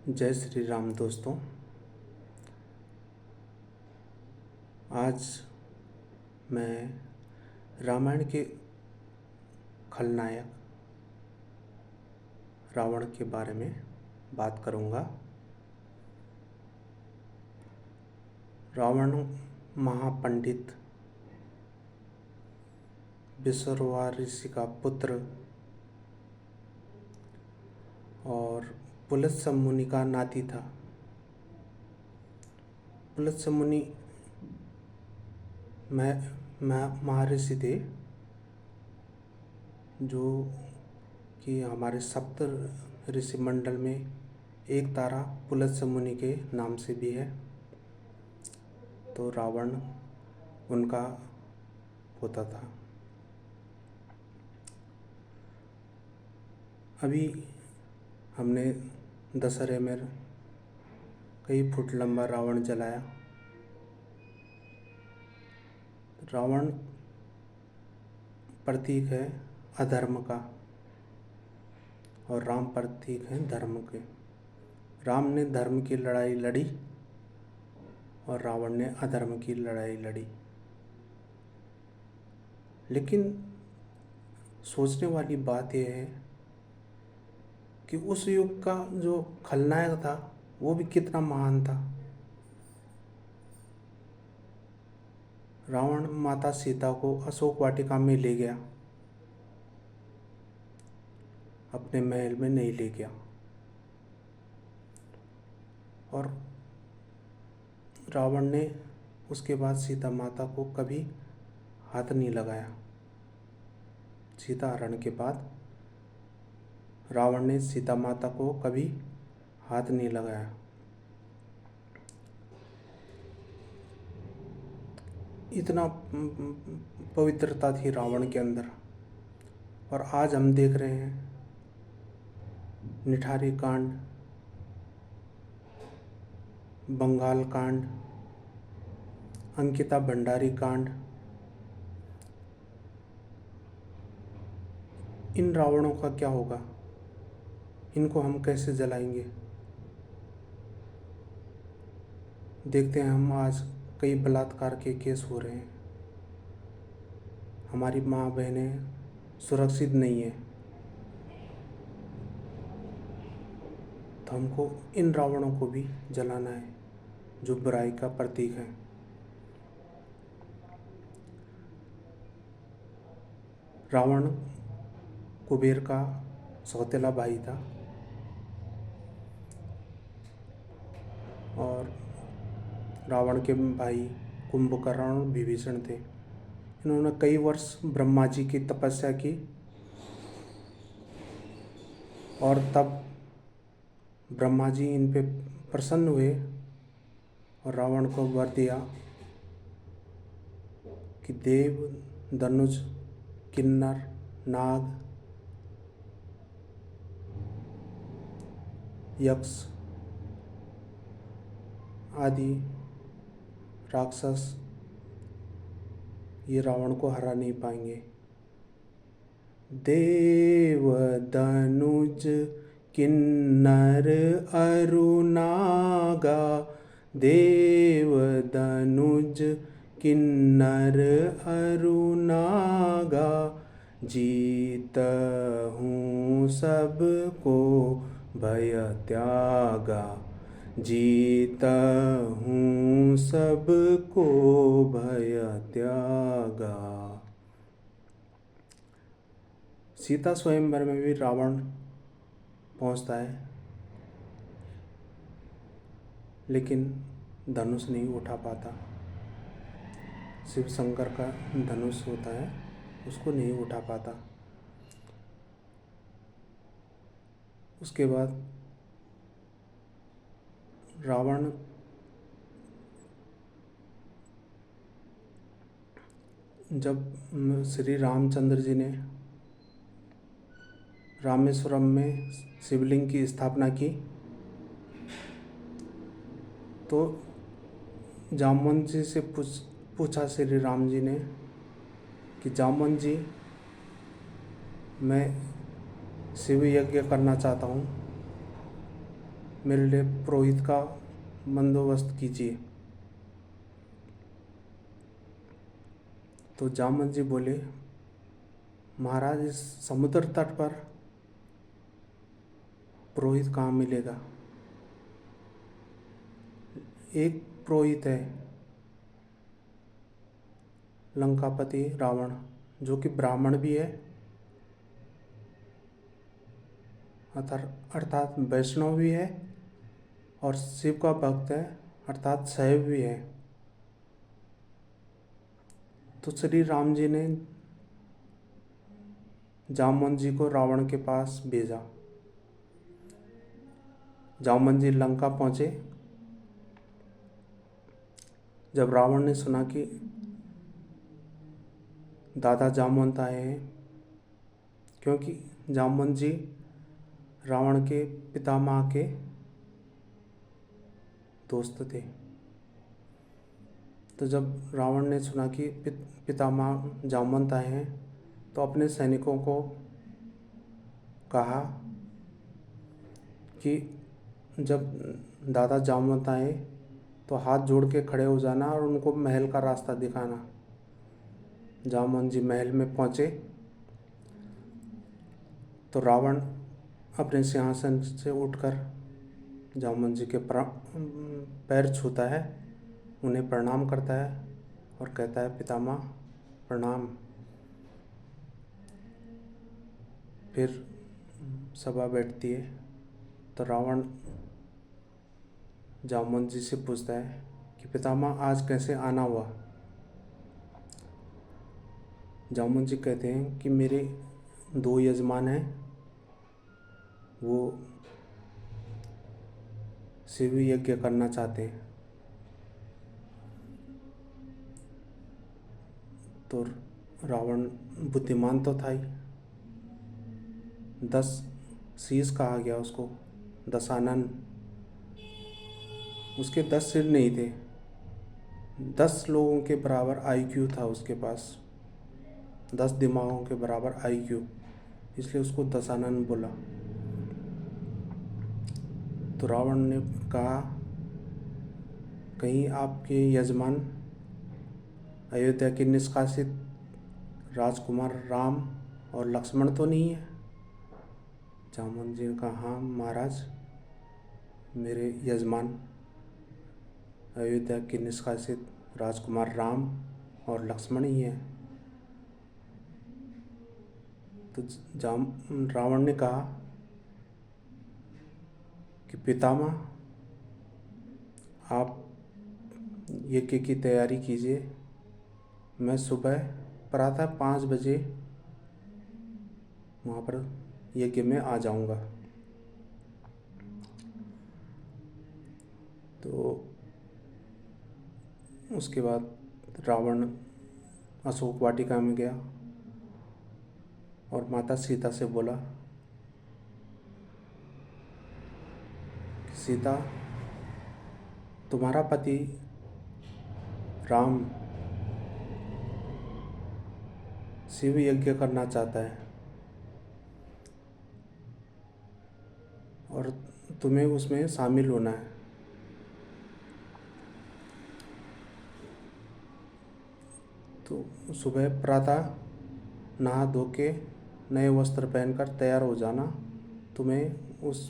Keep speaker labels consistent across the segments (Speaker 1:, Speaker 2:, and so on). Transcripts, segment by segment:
Speaker 1: जय श्री राम दोस्तों। आज मैं रामायण के खलनायक रावण के बारे में बात करूंगा। रावण महापंडित विश्रवा ऋषि का पुत्र और पुलत्स्य मुनि का नाती था। पुलत्स्य मुनि महर्षि थे जो कि हमारे सप्त ऋषि मंडल में एक तारा पुलत्स्य मुनि के नाम से भी है। तो रावण उनका पोता था। अभी हमने दशहरे में कई फुट लंबा रावण जलाया। रावण प्रतीक है अधर्म का और राम प्रतीक है धर्म के। राम ने धर्म की लड़ाई लड़ी और रावण ने अधर्म की लड़ाई लड़ी। लेकिन सोचने वाली बात यह है कि उस युग का जो खलनायक था वो भी कितना महान था। रावण माता सीता को अशोक वाटिका में ले गया, अपने महल में नहीं ले गया। और रावण ने उसके बाद सीता माता को कभी हाथ नहीं लगाया। सीता हरण के बाद रावण ने सीता माता को कभी हाथ नहीं लगाया। इतना पवित्रता थी रावण के अंदर। और आज हम देख रहे हैं निठारी कांड, बंगाल कांड, अंकिता भंडारी कांड। इन रावणों का क्या होगा? इनको हम कैसे जलाएंगे? देखते हैं हम आज कई बलात्कार के केस हो रहे हैं। हमारी माँ बहनें सुरक्षित नहीं है। तो हमको इन रावणों को भी जलाना है जो बुराई का प्रतीक है। रावण कुबेर का सौतेला भाई था और रावण के भाई कुंभकर्ण और विभीषण थे। इन्होंने कई वर्ष ब्रह्मा जी की तपस्या की और तब ब्रह्मा जी इन पे प्रसन्न हुए और रावण को वर दिया कि देव, धनुष, किन्नर, नाग, यक्ष आदि राक्षस ये रावण को हरा नहीं पाएंगे। देव, धनुज, किन्नर, अरु, नागा, देव, धनुज, किन्नर, अरु, नागा, जीतहूँ सबको भय त्यागा, जीतहूँ सबको भय त्यागा। सीता स्वयंवर में भी रावण पहुंचता है, लेकिन धनुष नहीं उठा पाता। शिव शंकर का धनुष होता है, उसको नहीं उठा पाता। उसके बाद रावण जब श्री रामचंद्र जी ने रामेश्वरम में शिवलिंग की स्थापना की तो जामवंत जी से पूछा श्री राम जी ने कि जामवंत जी, मैं शिव यज्ञ करना चाहता हूँ, मेरे लिए पुरोहित का बंदोबस्त कीजिए। तो जामवंत जी बोले, महाराज इस समुद्र तट पर पुरोहित कहाँ मिलेगा। एक पुरोहित है, लंकापति रावण, जो कि ब्राह्मण भी है अर्थात वैष्णव भी है और शिव का भक्त है अर्थात शैव भी है। तो श्री राम जी ने जामवंत जी को रावण के पास भेजा। जामवंत जी लंका पहुंचे। जब रावण ने सुना कि दादा जामवंत आए हैं, क्योंकि जामवंत जी रावण के पितामह के दोस्त थे, तो जब रावण ने सुना कि पितामह जामवंत आए हैं, तो अपने सैनिकों को कहा कि जब दादा जामवंत आए तो हाथ जोड़ के खड़े हो जाना और उनको महल का रास्ता दिखाना। जामवंत जी महल में पहुँचे तो रावण अपने सिंहासन से उठकर जामवंत जी के पैर छूता है, उन्हें प्रणाम करता है और कहता है, पितामह प्रणाम। फिर सभा बैठती है तो रावण जामवंत जी से पूछता है कि पितामह आज कैसे आना हुआ। जामवंत जी कहते हैं कि मेरे 2 यजमान हैं, वो शिव यज्ञ करना चाहते हैं। तो रावण बुद्धिमान तो था ही, 10 शीश कहा गया उसको, दशानन। उसके 10 सिर नहीं थे, 10 लोगों के बराबर IQ था उसके पास, 10 दिमागों के बराबर IQ, इसलिए उसको दशानन बोला। तो रावण ने कहा, कहीं आपके यजमान अयोध्या के निष्कासित राजकुमार राम और लक्ष्मण तो नहीं है। जामवंत जी ने कहा, हाँ महाराज, मेरे यजमान अयोध्या के निष्कासित राजकुमार राम और लक्ष्मण ही हैं। तो रावण ने कहा कि पितामह आप यज्ञ की तैयारी कीजिए, मैं सुबह प्रातः 5 बजे वहाँ पर यज्ञ में आ जाऊँगा। तो उसके बाद रावण अशोक वाटिका में गया और माता सीता से बोला, सीता, तुम्हारा पति राम शिव यज्ञ करना चाहता है और तुम्हें उसमें शामिल होना है। तो सुबह प्रातः नहा धो के नए वस्त्र पहनकर तैयार हो जाना, तुम्हें उस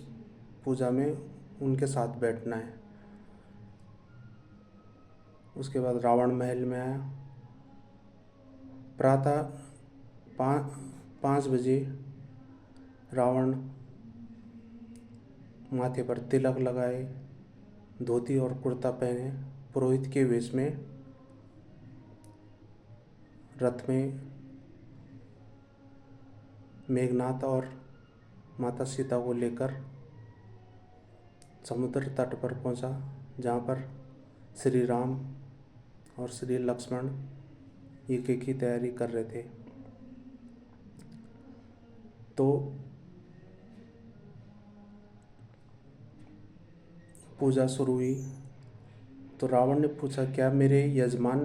Speaker 1: पूजा में उनके साथ बैठना है। उसके बाद रावण महल में आया। प्रातः 5 बजे रावण माथे पर तिलक लगाए, धोती और कुर्ता पहने, पुरोहित के वेश में रथ में मेघनाथ और माता सीता को लेकर समुद्र तट पर पहुंचा, जहाँ पर श्री राम और श्री लक्ष्मण यज्ञ की तैयारी कर रहे थे। तो पूजा शुरू हुई। तो रावण ने पूछा, क्या मेरे यजमान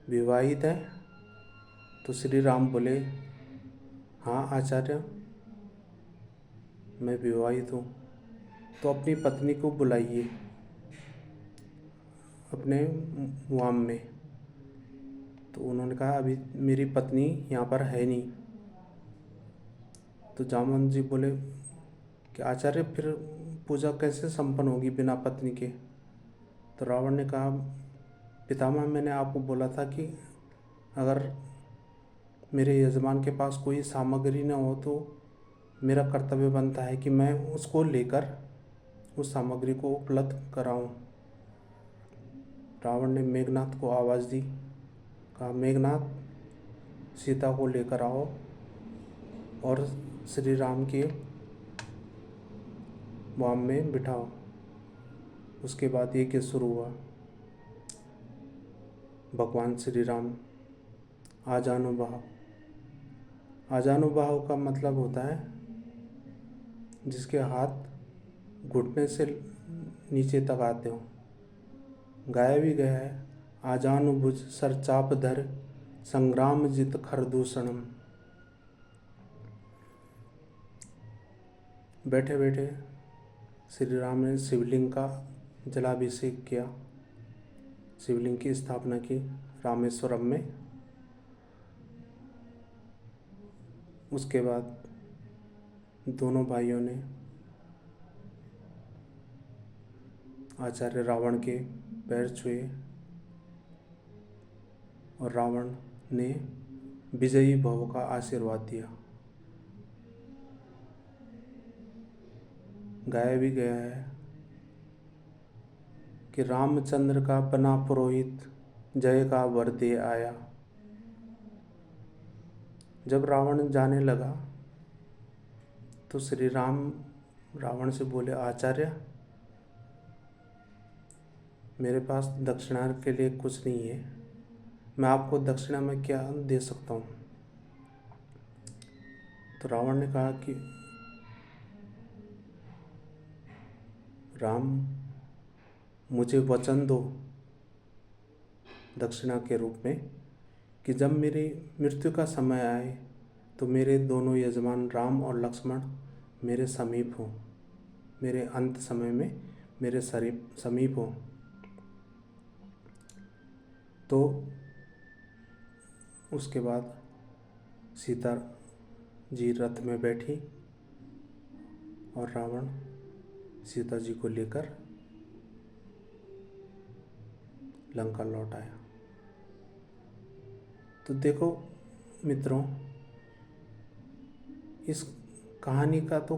Speaker 1: विवाहित हैं? तो श्री राम बोले, हाँ आचार्य, मैं विवाहित हूँ। तो अपनी पत्नी को बुलाइए अपने मुआम में। तो उन्होंने कहा अभी मेरी पत्नी यहाँ पर है नहीं। तो जामवंत जी बोले कि आचार्य फिर पूजा कैसे संपन्न होगी बिना पत्नी के। तो रावण ने कहा पितामह मैंने आपको बोला था कि अगर मेरे यजमान के पास कोई सामग्री न हो तो मेरा कर्तव्य बनता है कि मैं उसको लेकर उस सामग्री को उपलब्ध कराऊं। रावण ने मेघनाथ को आवाज़ दी, कहा मेघनाथ सीता को लेकर आओ और श्री राम के मुआम में बिठाओ। उसके बाद यज्ञ शुरू हुआ। भगवान श्री राम आजानुबाहु, आजानुबाहु का मतलब होता है जिसके हाथ घुटने से नीचे तक आते हो। गाया भी गया है आजानुभुज सर चाप धर संग्राम जित खरदूषणम। बैठे बैठे श्री राम ने शिवलिंग का जलाभिषेक किया, शिवलिंग की स्थापना की रामेश्वरम में। उसके बाद दोनों भाइयों ने आचार्य रावण के पैर छुए और रावण ने विजयी भव का आशीर्वाद दिया। गाया भी गया है कि रामचंद्र का बना पुरोहित जय का वर दे आया। जब रावण जाने लगा तो श्री राम रावण से बोले आचार्य मेरे पास दक्षिणा के लिए कुछ नहीं है, मैं आपको दक्षिणा में क्या दे सकता हूँ। तो रावण ने कहा कि राम मुझे वचन दो दक्षिणा के रूप में कि जब मेरी मृत्यु का समय आए तो मेरे दोनों यजमान राम और लक्ष्मण मेरे समीप हों, मेरे अंत समय में मेरे समीप हों। तो उसके बाद सीता जी रथ में बैठी और रावण सीता जी को लेकर लंका लौट आया। तो देखो मित्रों, इस कहानी का तो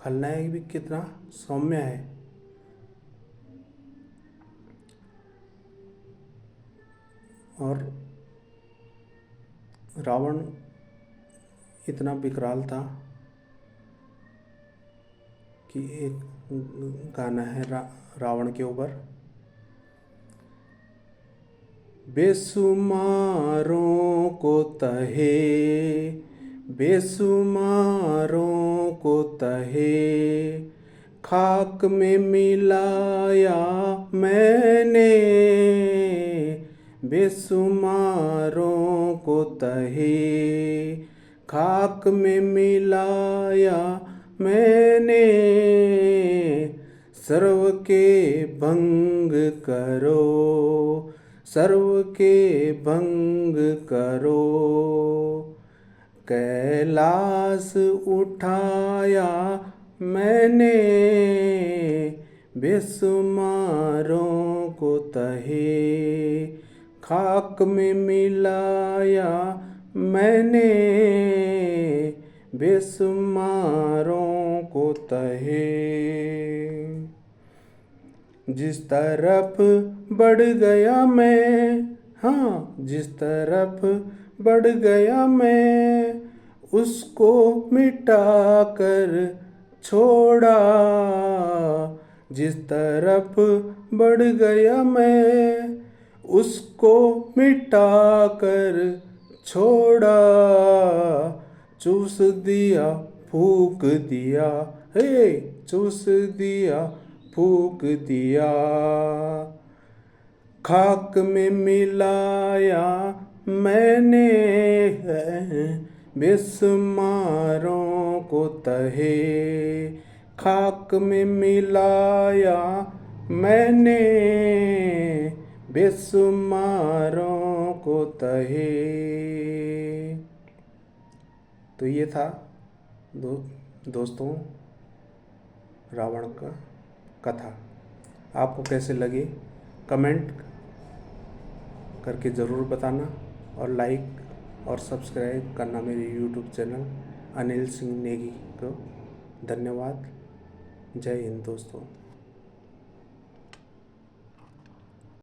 Speaker 1: खलनायक भी कितना सौम्य है। और रावण इतना विकराल था कि एक गाना है रावण के ऊपर, बेसुमारों को तहे, बेसुमारों को तहे, खाक में मिलाया मैंने, बेसुमारों को तहे, खाक में मिलाया मैंने, सर्व के भंग करो, सर्व के भंग करो, कैलाश उठाया मैंने, बेसुमारों को तहे, खाक में मिलाया मैंने, बेसुमारों को तहे। जिस तरफ बढ़ गया मैं, हाँ जिस तरफ बढ़ गया मैं, उसको मिटा कर छोड़ा, जिस तरफ बढ़ गया मैं, उसको मिटा कर छोड़ा, चूस दिया फूक दिया, हे चूस दिया फूक दिया, खाक में मिलाया मैंने, बेसुमारों को तहे, खाक में मिलाया मैंने बेसुमारों को तहे। तो ये था दोस्तों रावण का कथा। आपको कैसे लगी कमेंट करके ज़रूर बताना, और लाइक और सब्सक्राइब करना मेरे यूट्यूब चैनल अनिल सिंह नेगी को। धन्यवाद। जय हिंद दोस्तों।